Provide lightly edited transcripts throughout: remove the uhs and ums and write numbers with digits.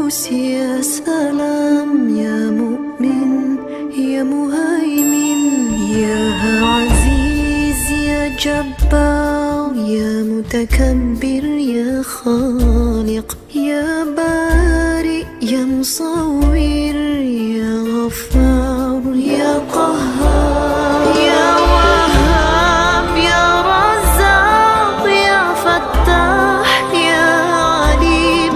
قدوس يا سلام، يا مؤمن يا مهيمن، يا عزيز يا جبار، يا متكبر يا خالق، يا بارئ يا مصور، يا غفار يا قهار، يا وهاب يا رزاق، يا فتاح يا عليم،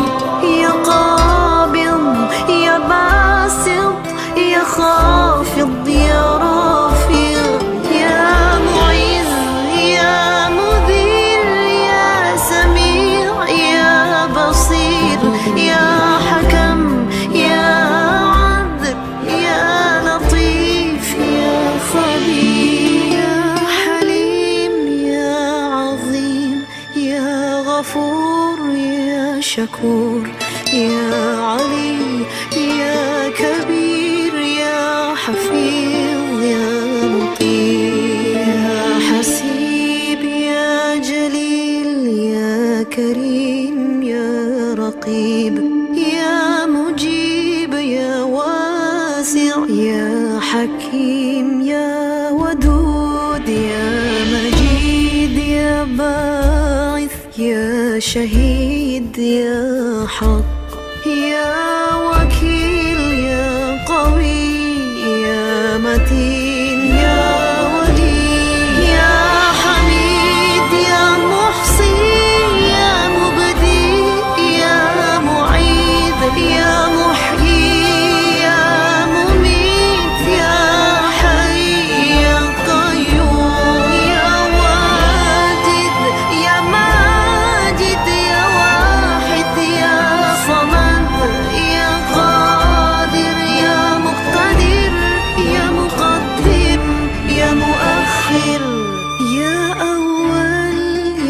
يا قابض يا باسط، يا خافض يا رافع، يا معز يا مذل، يا سميع يا بصير، يا حكم يا عدل، يا لطيف يا خبير، يا حليم يا عظيم، يا غفور يا شكور، يا علي يا كبير، يا حفيظ يا لطيف، يا حسيب يا جليل، يا كريم يا رقيب، يا مجيب يا واسع، يا حكيم يا ودود، يا مجيد يا باعث، يا شهيد يا حق، يا وكيل يا قوي، يا متين يا ولي، يا حميد يا محصي، يا مبدي يا معيد، يا محيي يا مميت، يا حي يا قيوم، يا واجد يا ماجد، يا واحد يا صمد، يا قادر يا مقتدر، يا مقدم يا مؤخر، يا أول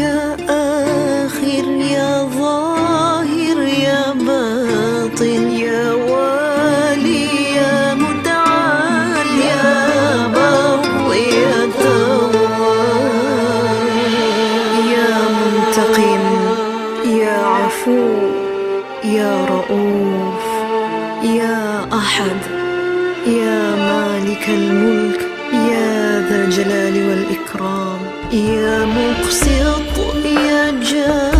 يا آخر، يا ظاهر يا باطن، يا والي يا متعال، يا بر يا تواب، يا منتقم يا عفو، يا رؤوف، يا أحد، يا مالك الملك، يا ذا الجلال والإكرام، يا مقسط يا جاد